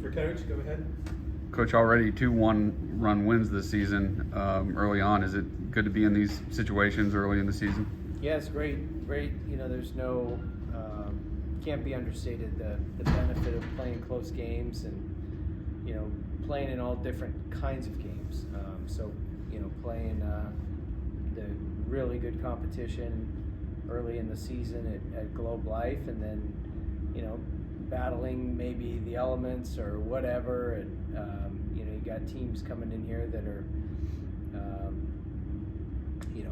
For Coach, go ahead. Coach, already 2 1-run wins this season early on. Is it good to be in these situations early in the season? Yeah, it's great. There's no, can't be understated the benefit of playing close games and, playing in all different kinds of games. Playing the really good competition early in the season at Globe Life, and then, battling maybe the elements or whatever. And, you got teams coming in here that are,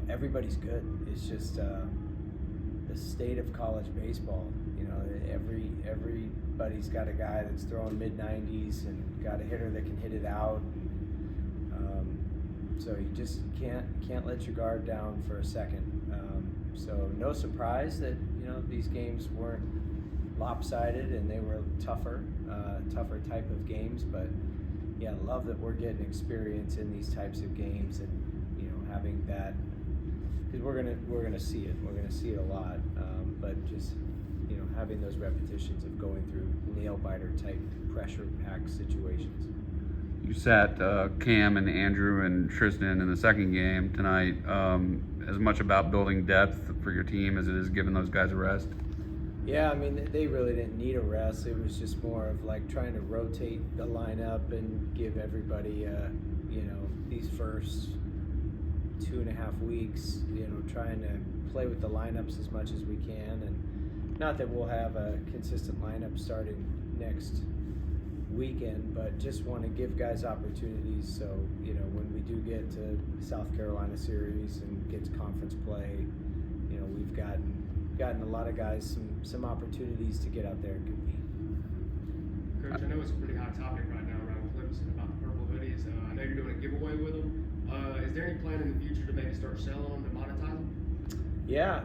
everybody's good. It's just the state of college baseball. Everybody's got a guy that's throwing mid-90s and got a hitter that can hit it out. So you just can't let your guard down for a second. So no surprise that these games weren't lopsided and they were tougher type of games. But yeah, I love that we're getting experience in these types of games and having that, because we're gonna see it. We're gonna see it a lot. But just having those repetitions of going through nail biter type pressure packed situations. You sat Cam and Andrew and Tristan in the second game tonight. As much about building depth for your team as it is giving those guys a rest? Yeah, I mean, they really didn't need a rest. It was just more of like trying to rotate the lineup and give everybody, these first 2.5 weeks, trying to play with the lineups as much as we can. And not that we'll have a consistent lineup starting next weekend, but just want to give guys opportunities. So, when we do get to South Carolina series and get to conference play, we've gotten a lot of guys some opportunities to get out there and compete. Coach, I know it's a pretty hot topic right now around Clemson about the purple hoodies. I know you're doing a giveaway with them. Is there any plan in the future to maybe start selling them to monetize them? Yeah.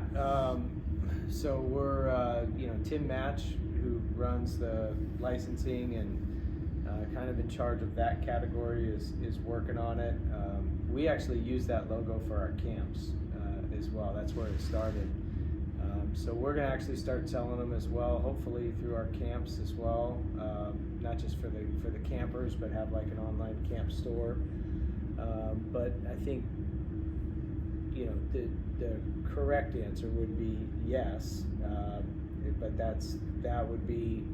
So we're, Tim Match, who runs the licensing and kind of in charge of that category, is working on it. We actually use that logo for our camps as well. That's where it started. So we're going to actually start selling them as well, hopefully through our camps as well, not just for the campers, but have like an online camp store. But I think the correct answer would be yes, but that would be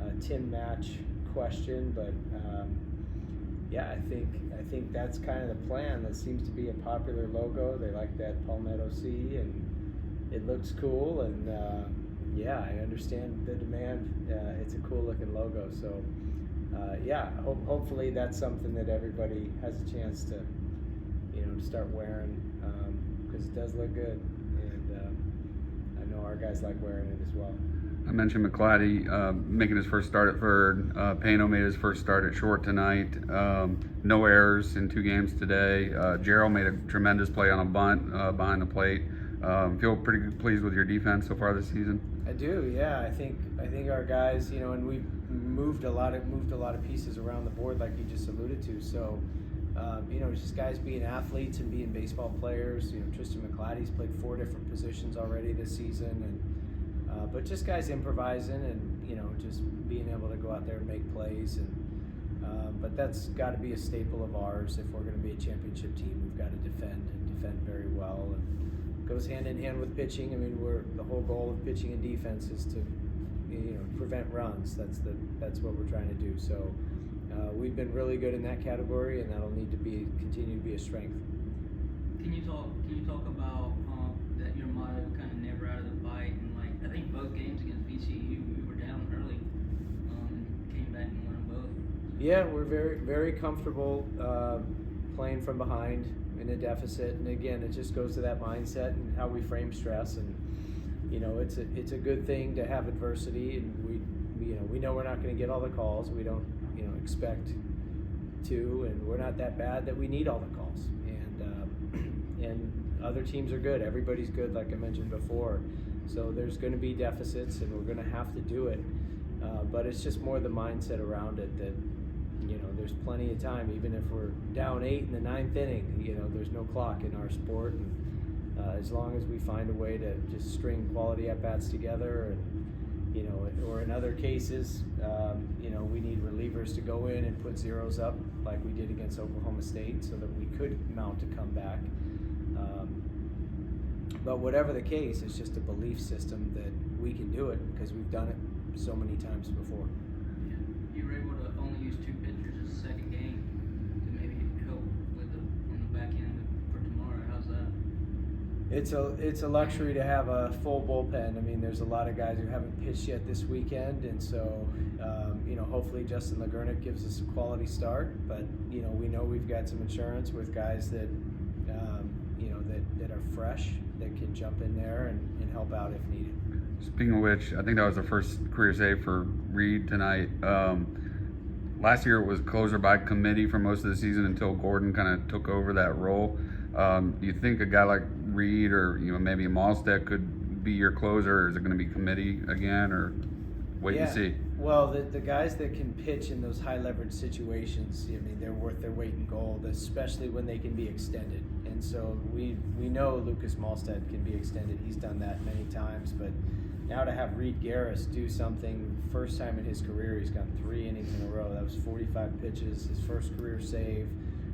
a Tim Match question. But yeah, I think that's kind of the plan. That seems to be a popular logo. They like that Palmetto C, and it looks cool. And yeah, I understand the demand. It's a cool looking logo. So yeah, hopefully that's something that everybody has a chance to start wearing, because it does look good, and I know our guys like wearing it as well. I mentioned McClatty making his first start at third. Pano made his first start at short tonight. No errors in 2 games today. Gerald made a tremendous play on a bunt behind the plate. Feel pretty pleased with your defense so far this season? I do, yeah. I think our guys, and we've moved a lot of pieces around the board, like you just alluded to. So, it's just guys being athletes and being baseball players. Tristan McClatty's played 4 different positions already this season, and but just guys improvising and just being able to go out there and make plays. And but that's got to be a staple of ours if we're going to be a championship team. We've got to defend very well. And goes hand in hand with pitching. I mean, the whole goal of pitching and defense is to prevent runs. That's what we're trying to do. So we've been really good in that category, and that'll need to continue to be a strength. Can you talk about that your motto, kind of never out of the fight, and I think both games against VCU we were down early, and came back and won them both. Yeah, we're very, very comfortable playing from behind in a deficit, and again, it just goes to that mindset and how we frame stress. And it's a good thing to have adversity, and we know we're not going to get all the calls. We don't expect to, and we're not that bad that we need all the calls. And other teams are good. Everybody's good, like I mentioned before. So there's going to be deficits, and we're going to have to do it. But it's just more the mindset around it that there's plenty of time, even if we're down 8 in the 9th inning. There's no clock in our sport, and as long as we find a way to just string quality at bats together and or in other cases, we need relievers to go in and put zeros up like we did against Oklahoma State so that we could mount a comeback. But whatever the case, it's just a belief system that we can do it because we've done it so many times before. You were able to only use 2 pitchers as a second game to maybe help with on the back end for tomorrow. How's that? It's a luxury to have a full bullpen. I mean, there's a lot of guys who haven't pitched yet this weekend, and so hopefully Justin Lagurnick gives us a quality start. But we know we've got some insurance with guys that that are fresh that can jump in there and help out if needed. Speaking of which, I think that was the first career save for Reed tonight. Last year it was closer by committee for most of the season until Gordon kind of took over that role. Do you think a guy like Reed or maybe a Malstead could be your closer, or is it going to be committee again, or wait and see? Well, the guys that can pitch in those high leverage situations, they're worth their weight in gold, especially when they can be extended. And so we know Lucas Malstead can be extended. He's done that many times, but now to have Reed Garris do something, first time in his career, he's gone 3 innings in a row. That was 45 pitches, his first career save.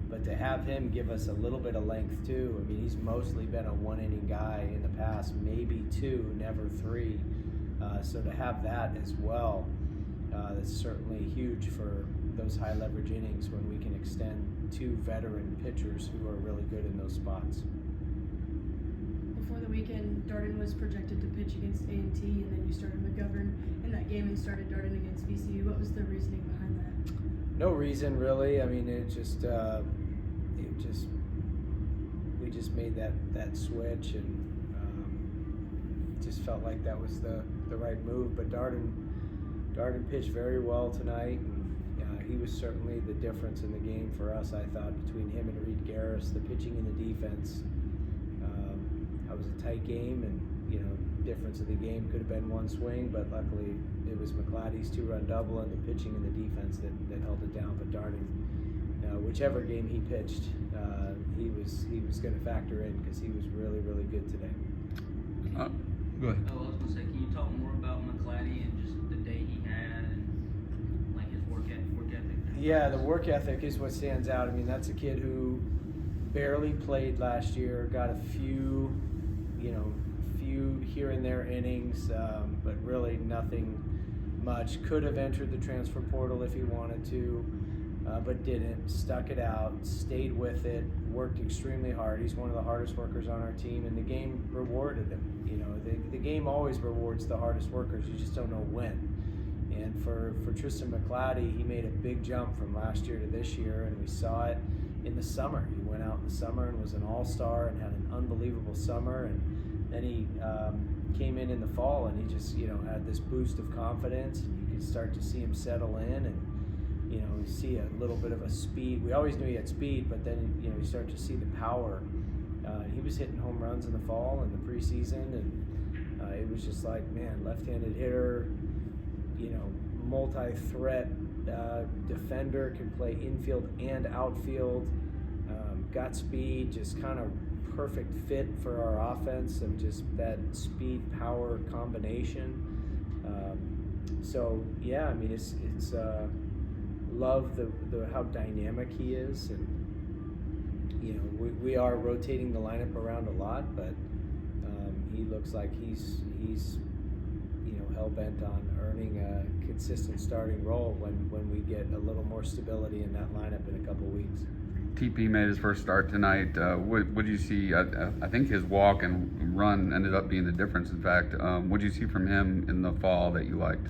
But to have him give us a little bit of length too, he's mostly been a 1-inning guy in the past, maybe 2, never 3. So to have that as well, that's certainly huge for those high leverage innings when we can extend 2 veteran pitchers who are really good in those spots. Before the weekend, Darden was projected to pitch against A&T, and then you started McGovern in that game and started Darden against VCU. What was the reasoning behind that? No reason really. We just made that switch, and just felt like that was the right move. But Darden pitched very well tonight, and he was certainly the difference in the game for us. I thought between him and Reed Garris, the pitching and the defense. It was a tight game, and difference of the game could have been 1 swing, but luckily it was McClatty's 2-run double and the pitching and the defense that held it down. But Darden, whichever game he pitched, he was going to factor in because he was really, really good today. Go ahead. I was going to say, can you talk more about McClatty and just the day he had and like his work ethic? Yeah, the work ethic is what stands out. That's a kid who barely played last year, got a few here and there innings, but really nothing much. Could have entered the transfer portal if he wanted to, but didn't. Stuck it out, stayed with it, worked extremely hard. He's one of the hardest workers on our team, and the game rewarded him. The game always rewards the hardest workers. You just don't know when. And for Tristan McClatty, he made a big jump from last year to this year, and we saw it in the summer. He went out in the summer and was an all-star and had an unbelievable summer, and then he came in the fall, and he just had this boost of confidence, and you could start to see him settle in, and you see a little bit of a speed. We always knew he had speed, but then you start to see the power. He was hitting home runs in the fall and the preseason, and it was just like, man, left-handed hitter, multi-threat defender, could play infield and outfield, got speed, just kind of perfect fit for our offense, and just that speed power combination. It's love the how dynamic he is, and we are rotating the lineup around a lot, but he looks like he's hell-bent on earning a consistent starting role when we get a little more stability in that lineup in a couple weeks. TP made his first start tonight. What did you see? I think his walk and run ended up being the difference, in fact. What did you see from him in the fall that you liked?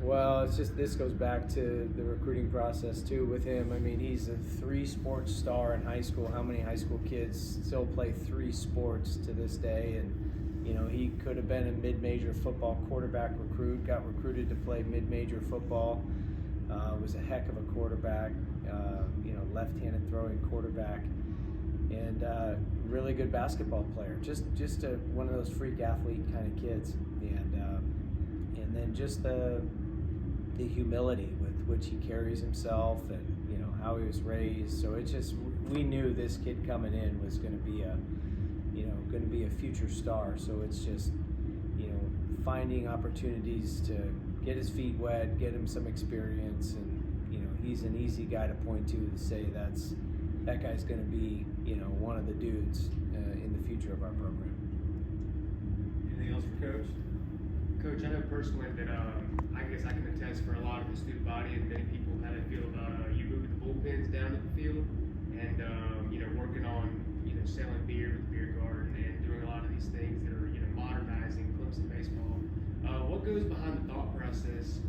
Well, this goes back to the recruiting process too with him. He's a 3-sport star in high school. How many high school kids still play 3 sports to this day? And he could have been a mid-major football quarterback recruit, got recruited to play mid-major football, was a heck of a quarterback, left-handed throwing quarterback, and really good basketball player. Just one of those freak athlete kind of kids, and then just the humility with which he carries himself, and how he was raised. So we knew this kid coming in was going to be a future star. So it's just finding opportunities to get his feet wet, get him some experience, and he's an easy guy to point to say that guy's going to be one of the dudes in the future of our program. Anything else for Coach? Coach, I know personally that I guess I can attest for a lot of the student body and many people how they feel about you moving the bullpens down to the field and working on selling beer with the beer garden and doing a lot of these things that are modernizing Clemson baseball. What goes behind the thought process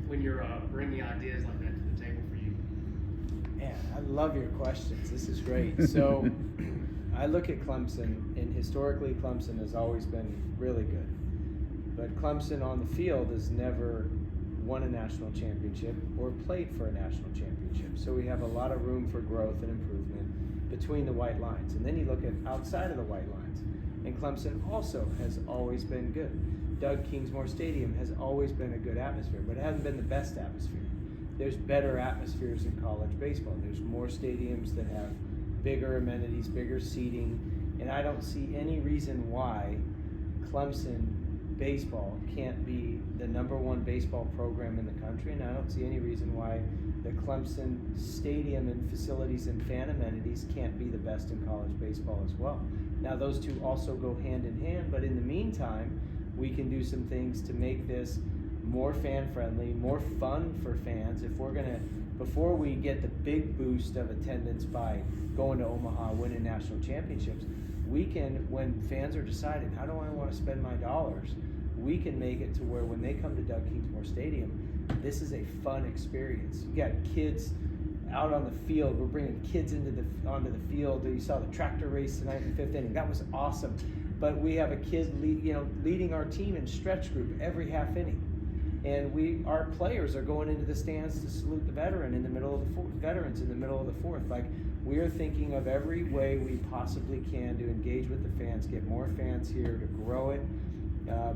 when you're bringing ideas like that to the table for you? Man, I love your questions. This is great. So I look at Clemson, and historically Clemson has always been really good. But Clemson on the field has never won a national championship or played for a national championship. So we have a lot of room for growth and improvement between the white lines. And then you look at outside of the white lines, and Clemson also has always been good. Doug Kingsmore Stadium has always been a good atmosphere, but it hasn't been the best atmosphere. There's better atmospheres in college baseball. There's more stadiums that have bigger amenities, bigger seating, and I don't see any reason why Clemson baseball can't be the #1 baseball program in the country, and I don't see any reason why the Clemson stadium and facilities and fan amenities can't be the best in college baseball as well. Now those two also go hand in hand, but in the meantime, we can do some things to make this more fan friendly, more fun for fans. If we're gonna, before we get the big boost of attendance by going to Omaha, winning national championships, we can, when fans are deciding, how do I want to spend my dollars, we can make it to where when they come to Doug Kingsmore Stadium, this is a fun experience. You got kids out on the field. We're bringing kids onto the field. You saw the tractor race tonight in the 5th inning. That was awesome. But we have a kid leading our team in stretch group every half inning. And our players are going into the stands to salute the veterans in the middle of the fourth. Like, we are thinking of every way we possibly can to engage with the fans, get more fans here, to grow it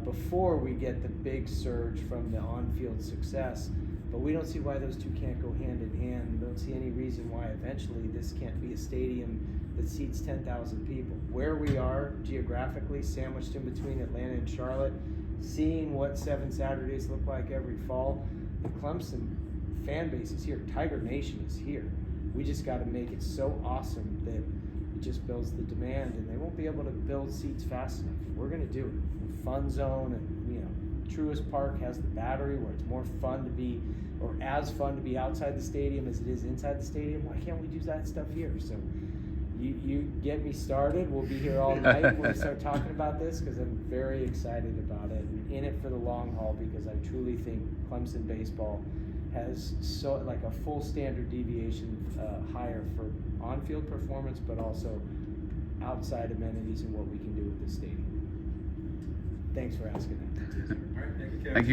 before we get the big surge from the on-field success. But we don't see why those two can't go hand in hand. We don't see any reason why eventually this can't be a stadium that seats 10,000 people. Where we are geographically, sandwiched in between Atlanta and Charlotte, seeing what 7 Saturdays look like every fall, the Clemson fan base is here. Tiger Nation is here. We just got to make it so awesome that it just builds the demand, and they won't be able to build seats fast enough. We're going to do it. Fun Zone, and Truist Park has the Battery, where it's more fun to be, or as fun to be outside the stadium as it is inside the stadium. Why can't we do that stuff here? So you get me started. We'll be here all night when we start talking about this, because I'm very excited about it and in it for the long haul, because I truly think Clemson baseball has a full standard deviation higher for on-field performance, but also outside amenities and what we can do with the stadium. Thanks for asking that. All right, thank you, Coach. Thank you.